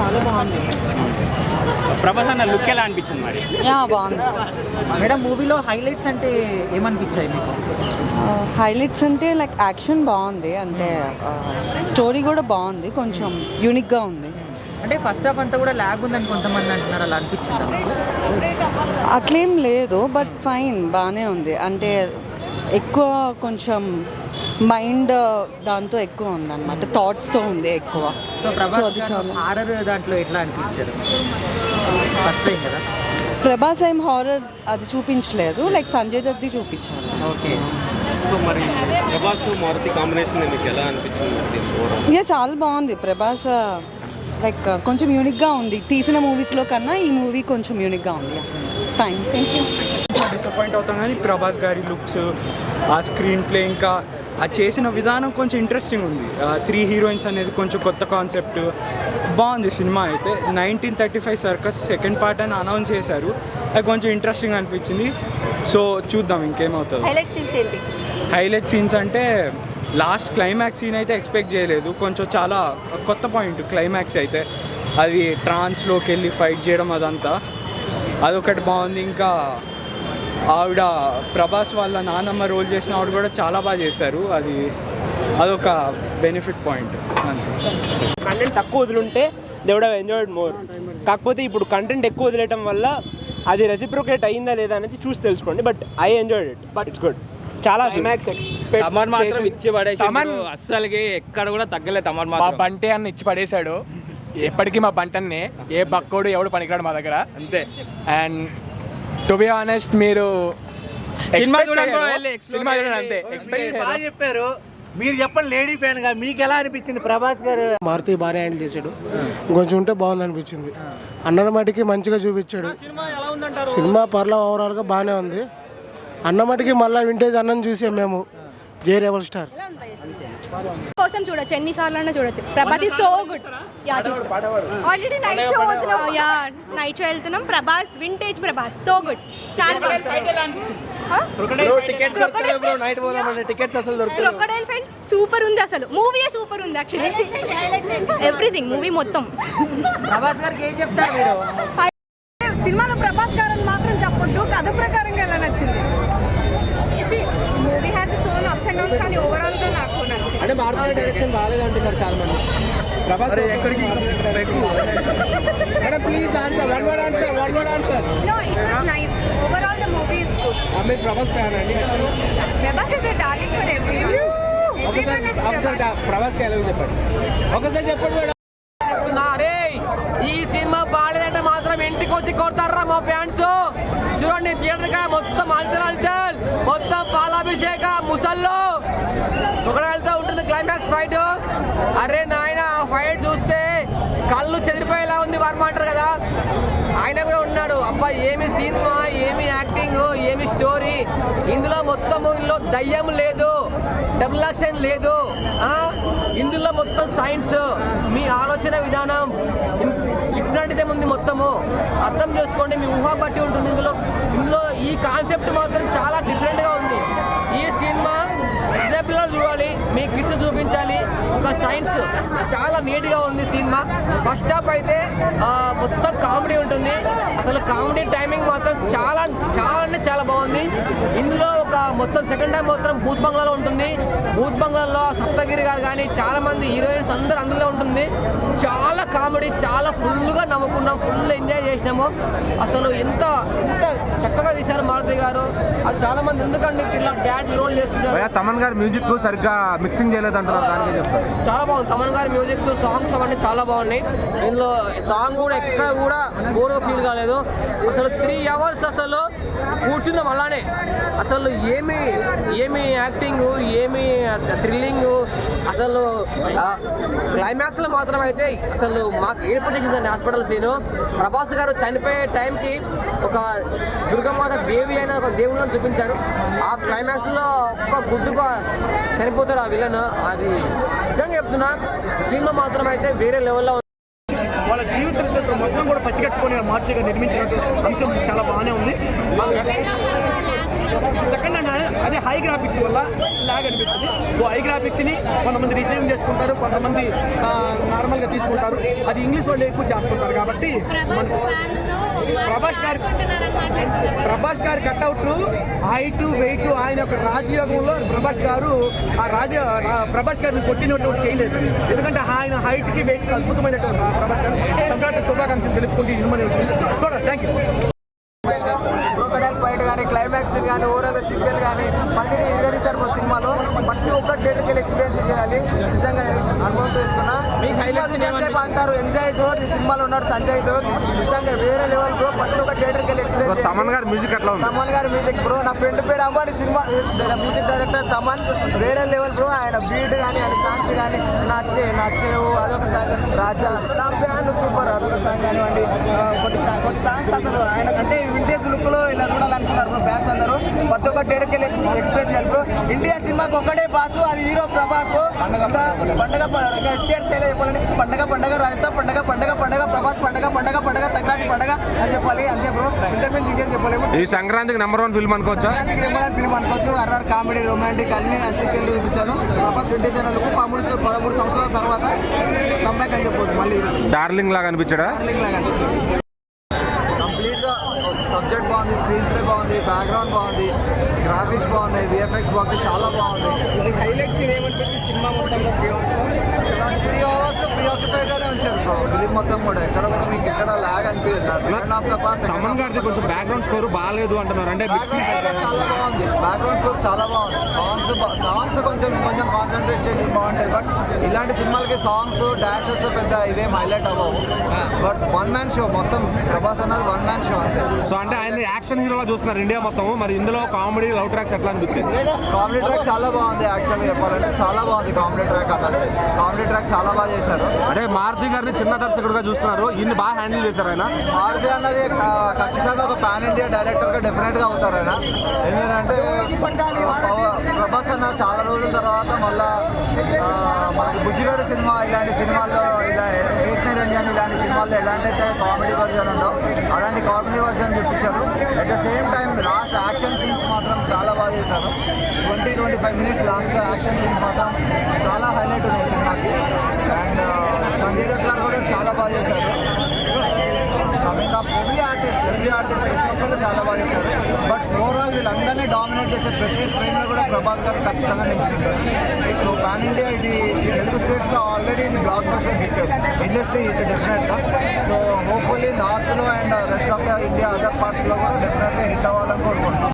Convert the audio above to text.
చాలా బాగుంది. ప్రభాస్ అన్న లుక్ ఎలా అనిపించింది మరి? బాగుంది మేడం. మూవీలో హైలైట్స్ అంటే ఏమనిపించాయి మీకు? హైలైట్స్ అంటే లైక్ యాక్షన్ బాగుంది, అంటే స్టోరీ కూడా బాగుంది, కొంచెం యూనిక్గా ఉంది. అంటే ఫస్ట్ హాఫ్ అంతా కూడా ల్యాగ్ ఉందని కొంతమంది అంటున్నారు, అలా అనిపించింది? అట్లేం లేదు, బట్ ఫైన్ బాగానే ఉంది. అంటే ఎక్కువ కొంచెం మైండ్ దాంతో ఎక్కువ ఉంది అనమాట, థాట్స్తో ఉంది ఎక్కువ. సో ప్రభాస్ హారర్ దాంట్లో ఎట్లా అనిపించారు? ఫస్ట్ టైం కదా ప్రభాస్ ఏం హారర్ అది చూపించలేదు, లైక్ సంజయ్ దత్తి చూపించారు. ఓకే. సో మరి ప్రభాస్ మారుతి కాంబినేషన్ మీకు ఎలా అనిపించింది? ఇక చాలా బాగుంది. ప్రభాస్ లైక్ కొంచెం యూనిక్గా ఉంది, తీసిన మూవీస్లో కన్నా ఈ మూవీ కొంచెం యూనిక్గా ఉంది. Fine, thank you. డిసప్పాయింట్ అవుతాం కానీ ప్రభాస్ గారి లుక్స్, ఆ స్క్రీన్ ప్లే, ఇంకా ఆ చేసిన విధానం కొంచెం ఇంట్రెస్టింగ్ ఉంది. 3 హీరోయిన్స్ అనేది కొంచెం కొత్త కాన్సెప్ట్, బాగుంది సినిమా అయితే. 1935 సర్కస్ సెకండ్ పార్ట్ అని అనౌన్స్ చేశారు, అది కొంచెం ఇంట్రెస్టింగ్ అనిపించింది. సో చూద్దాం ఇంకేమవుతుంది. హైలైట్ సీన్స్ అంటే లాస్ట్ క్లైమాక్స్ సీన్ అయితే ఎక్స్పెక్ట్ చేయలేదు, కొంచెం చాలా కొత్త పాయింట్ క్లైమాక్స్ అయితే. అది ట్రాన్స్లోకి వెళ్ళి ఫైట్ చేయడం అదంతా, అదొకటి బాగుంది. ఇంకా ఆవిడ ప్రభాస్ వాళ్ళ నాన్నమ్మ రోల్ చేసిన ఆవిడ కూడా చాలా బాగా చేశారు, అదొక బెనిఫిట్ పాయింట్. కంటెంట్ తక్కువ వదిలింటే they would have enjoyed more. కాకపోతే ఇప్పుడు కంటెంట్ ఎక్కువ వదిలేయటం వల్ల అది రెసిప్రోకేట్ అయిందా లేదా అనేది చూసి తెలుసుకోండి. But I enjoyed it, but it's good. చాలా తమన్ మాత్రం ఇచ్చి పడేసి అస్సలకి ఎక్కడ కూడా తగ్గలేదు. తమన్ మా బంటే అన్న ఇచ్చి పడేశాడు, ఎప్పటికీ మా బంటన్నే, ఏ బక్కోడు ఎవడు పనికిరాడు మా దగ్గర అంతే. అండ్ టు బి ఆనెస్ట్, మీరు సినిమా చూడండి అంతే బాగా చెప్పారు. మీరు చెప్పండి, లేడీ ఫ్యాన్ గా మీకు ఎలా అనిపించింది ప్రభాస్ గారు? మారుతి బాగానే హ్యాండిల్ చేశాడు, కొంచెం ఉంటే బాగుంది అనిపించింది. అన్న మటుకి మంచిగా చూపించాడు. సినిమా పర్లా ఓవరాల్గా బాగానే ఉంది. అన్న మటుకి మళ్ళీ వింటేజ్ అన్నం చూసాం మేము, జే రెబల్ స్టార్ కోసం చూడొచ్చు, ఎన్నిసార్లు అన్నా చూడొచ్చు. Prabhas is so good. Yeah చూస్తాం. ఆల్రెడీ నైట్ షో అవుతున్నాం. యా నైట్ షో వెళ్తున్నాం. Prabhas, vintage Prabhas, so good. చాలా క్రొకడైల్ ఫైల్ సూపర్ ఉంది, అసలు మూవీయే సూపర్ ఉంది. యాక్చువల్లీ ఎవ్రీథింగ్ మూవీ మొత్తం. ప్రభాస్ గారికి ఏం చెప్తారు మీరు? సినిమాలో ప్రభాస్ గారిని మాత్రం చెప్పొద్దు, కథ ప్రకారంగా ఎలా నచ్చింది? Movie has its own ups and downs, కానీ ఓవరాల్ గా నాకు నచ్చింది. అంటే మారుతి డైరెక్షన్ బాగాలేదంటున్నారు చాలా మంది. ప్రభాస్ ఎక్కడికి please answer, one word answer. No, it was nice. Overall the movie is good. మీరు ప్రభాస్ ఫ్యాన్ అండి? Prabhas is a darling for everyone. ఒకసారి ప్రభాస్ కి ఎలా చెప్పండి, ఒకసారి చెప్పండి. ఈ సినిమా బాగాలేదంటే మాత్రం ఇంటికి వచ్చి కొడతారా మా ఫ్యాన్స్. చూడండి థియేటర్ గా మొత్తం అల్చల్, మొత్తం పాలాభిషేక ముసల్లో ఒకళ్ళతో ఉంటుంది క్లైమాక్స్ ఫైట్. అరే నాయన, ఫైట్ చూస్తే కళ్ళు చెదిరిపోయేలా ఉంది వర్మ అంటారు కదా, ఆయన కూడా ఉన్నాడు. అబ్బా ఏమి సినిమా, ఏమి యాక్టింగ్, ఏమి స్టోరీ. ఇందులో మొత్తము ఇందులో దయ్యం లేదు, డబుల్ యాక్షన్ లేదు, ఇందులో మొత్తం సైన్స్, మీ ఆలోచన విధానం ఇట్లాంటిదే ఉంది. మొత్తము అర్థం చేసుకోండి, మీ ఊహ బట్టి ఉంటుంది. ఇందులో ఈ కాన్సెప్ట్ మాత్రం చాలా డిఫరెంట్గా ఉంది. ఈ సినిమా చిన్నపిల్లలు చూడాలి, మీ కిడ్స్ చూపించాలి. ఒక సైన్స్ చాలా నీట్గా ఉంది సినిమా. ఫస్ట్ హాఫ్ అయితే మొత్తం కామెడీ ఉంటుంది. అసలు కామెడీ టైమింగ్ మాత్రం చాలా చాలా అంటే చాలా బాగుంది. ఇందులో ఒక మొత్తం సెకండ్ హాఫ్ మొత్తం భూత్ బంగ్లాలో ఉంటుంది. భూత్ బంగ్లాలో సప్తగిరి గారు కానీ చాలా మంది హీరోయిన్స్ అందరూ అందులో ఉంటుంది. చాలా కామెడీ, చాలా ఫుల్గా నవ్వుకున్నాం, ఫుల్ ఎంజాయ్ చేసినాము. అసలు ఎంత ఎంత చక్కగా తీశారు మారుతి గారు. అది చాలా మంది ఎందుకంటే ఇట్లా బ్యాడ్ రోల్ చేస్తున్నారు. తమన్ గారు మ్యూజిక్ సరిగ్గా మిక్సింగ్ చేయలేదు అంటున్నారు, దానికి చెప్తారు. చాలా బాగుంది తమన్ గారి మ్యూజిక్స్, సాంగ్స్ అవన్నీ చాలా బాగున్నాయి. ఇందులో సాంగ్ కూడా ఎక్కడ కూడా బోర్గా ఫీల్ కాలేదు. అసలు 3 hours అసలు కూర్చుందాం అలానే. అసలు ఏమి యాక్టింగ్, ఏమి థ్రిల్లింగ్. అసలు క్లైమాక్స్లో మాత్రం అయితే అసలు మాకు ఏడుపు చేసిందండి హాస్పిటల్ సీను. ప్రభాస్ గారు చనిపోయే టైంకి ఒక దుర్గమాత దేవి అయిన ఒక దేవుళ్ళని చూపించారు. ఆ క్లైమాక్స్లో ఒక్క గుడ్డుగా చనిపోతాడు ఆ విలన్. అది నిజంగా చెప్తున్నా, సినిమా మాత్రం అయితే వేరే లెవెల్లో వాళ్ళ జీవిత చరిత్ర మొత్తం కూడా పసిగట్టుకొని మారుతి గారు నిర్మించినట్టు అంశం చాలా బాగానే ఉంది. సెకండ్ అండ్ అదే హై గ్రాఫిక్స్ వల్ల లాగ్ అనిపిస్తుంది. హై గ్రాఫిక్స్ని కొంతమంది రిసీవ్ చేసుకుంటారు, కొంతమంది నార్మల్గా తీసుకుంటారు. అది ఇంగ్లీష్ వాళ్ళు ఎక్కువ చేస్తుంటారు కాబట్టి ప్రభాస్ గారి కట్అవుట్ హైట్ వెయిట్ ఆయన యొక్క రాజయోగంలో ప్రభాస్ గారిని కొట్టినటువంటి చేయలేదు. ఎందుకంటే ఆయన హైట్కి వెయిట్కి అద్భుతమైనటువంటి ప్రభాస్ గారు సంక్రాంతి శుభాకాంక్షలు తెలుపుకుంటూ ఈ సినిమాని వచ్చింది. చూడండి, థ్యాంక్ యూ. క్రోకడైల్ ఫైట్ కానీ క్లైమాక్స్ కానీ ఓవరాల్ సింగిల్ కానీ ప్రతిదీ వివరిస్తారు ఒక సినిమాలో. ప్రతి ఒక్క థియేటర్కి వెళ్ళి ఎక్స్పీరియన్స్ చేయాలి. నిజంగా అనుభవంతో చెప్తున్నా. అంటారు ఎంజాయ్ దోర్ ఈ సినిమాలో ఉన్నాడు సంజయ్ దోర్, నిజంగా వేరే లెవెల్ బ్రో. ప్రతి ఒక్క థియేటర్కి వెళ్ళి ఎక్స్పీరియన్స్. తమన్ గారి మ్యూజిక్ ఎట్లా ఉంది? తమన్ గారి మ్యూజిక్ బ్రో, నా ఫ్రెండ్ పేరు అమ్మాని సినిమా మ్యూజిక్ డైరెక్టర్ తమన్ వేరే లెవెల్ బ్రో. ఆయన బీట్ కానీ ఆయన సాంగ్స్ కానీ నచ్చేవు అదొక సాంగ్, రాజా నా ప్యాన్ సూపర్ అదొక సాంగ్ కానివ్వండి. కొన్ని సాంగ్స్ అసలు ఆయన కంటే వింటేజ్ లుక్ లో ఇలా చూడాలనుకున్నారు బ్రో ఫ్యాన్స్ అందరూ. ప్రతి ఒక్క థియేటర్కి వెళ్ళి ఎక్స్పీరియన్స్ చేయాలి బ్రో. ఇండియా సినిమాకి ఒక్కటే బాసు, అది హీరో ప్రభాస్. పండగ ఎస్కేర్ స్టైల్ చెప్పాలని పండగ రాజస్థాన్ పండగ ప్రభాస్ పండగ సంక్రాంతి పండగ అని చెప్పాలి. అంతే బ్రో, ఇంటర్వ్యూన్స్ ఇంకేం చెప్పలేము. ఈ సంక్రాంతికి #1 ఫిల్మ్ అనుకోవచ్చా? ఫిల్మ్ అనుకోవచ్చు. అర్ఆర్ కామెడీ రొమాంటిక్ అన్ని సీక్వెల్ చూపించాను. ప్రభాస్ వింటేజ్ ఛానల్ 13 సంవత్సరాల తర్వాత కంబ్యాక్ అని చెప్పవచ్చు. మళ్ళీ డార్లింగ్ లాగా అనిపించాడా? కంప్లీట్గా సబ్జెక్ట్ బాగుంది, స్క్రీన్ ప్లే బాగుంది, బ్యాక్గ్రౌండ్ బాగుంది, గ్రాఫిక్స్ బాగున్నాయి, విఎఫ్ఎక్స్ బాగుంది, చాలా బాగుంది. హైలైట్స్ ఏమనిపించింది సినిమా మొత్తంలో? 3 అవర్స్ ప్రీఆక్యుపైడ్గానే ఉంచారు బ్రో ఫిలిం మొత్తం కూడా. ఎక్కడ కూడా మీకు ఎక్కడ లాగ్ అనిపించలేదు. సెకండ్ హాఫ్ తప్ప తమన్ గారిది కొంచెం బ్యాక్గ్రౌండ్ స్కోర్ బాగాలేదు అంటున్నారు. అంటే మిక్సింగ్ చాలా బాగుంది, బ్యాక్గ్రౌండ్ స్కోర్ చాలా బాగుంది. సాంగ్స్ కొంచెం కాన్సన్ట్రేట్ చేసి బాగుంటాయి. బట్ ఇలాంటి సినిమాలకి సాంగ్స్ డాన్సెస్ పెద్ద ఇవేం హైలైట్ అవ్వవు. బట్ వన్ మ్యాన్ షో మొత్తం. ప్రభాస్ అన్నది వన్ మ్యాన్ షో అంతే. సో అంటే ఆయన యాక్షన్ హీరోలా చూస్తున్నారు ఇండియా మొత్తం. మరి ఇందులో కామెడీ లవ్ ట్రాక్స్ ఎట్లా అనిపించింది? కామెడీ ట్రాక్ చాలా బాగుంది. యాక్చువల్గా చెప్పాలంటే చాలా బాగుంది కామెడీ ట్రాక్. అన్నది కామెడీ ట్రాక్ చాలా బాగా చేశారు. అంటే మారుతి గారిని చిన్న దర్శకుడుగా చూస్తున్నారు, ఇన్ని బాగా హ్యాండిల్ చేశారు ఆయన. మారుతి అన్నది ఖచ్చితంగా ఒక పాన్ ఇండియా డైరెక్టర్గా డెఫినెట్గా అవుతారు ఆయన. ఎందుకంటే ప్రభాస్ అన్న చాలా రోజుల తర్వాత మళ్ళా మనకి బుజ్జిగాడు సినిమా ఇలాంటి సినిమాల్లో ఇలా ఏక్ నిరంజన్ ఇలాంటి సినిమాల్లో ఎలాంటి అయితే కామెడీ వర్జన్ ఉందో అలాంటి కామెడీ వర్జన్ చూపించారు. At the same time last action scenes మాత్రం చాలా బాగా చేశారు. 20-25 మినిట్స్ లాస్ట్ యాక్షన్ సీన్స్ మాత్రం చాలా హైలైట్ ఉన్నాయి సినిమాకి. అండ్ సంజయ్ దత్ గారు కూడా చాలా బాగా చేశారు. ఎవ్రీ ఆర్టిస్ట్ ప్రతి ఒక్కరు చాలా బాగా చేశారు. బట్ ఓవరాల్ వీళ్ళందరినీ డామినేట్ చేసే ప్రతి ఫ్రేమ్లో కూడా ప్రభాస్ గారు ఖచ్చితంగా నిలిచింటారు. సో పాన్ ఇండియా ఇది తెలుగు స్టేట్స్లో ఆల్రెడీ ఇది blockbuster hit, industry hit డెఫినెట్గా. సో హోప్ఫుల్లీ నార్త్లో and rest of the India other పార్ట్స్లో కూడా డెఫినెట్గా హిట్ అవ్వాలని కోరుకుంటున్నాం.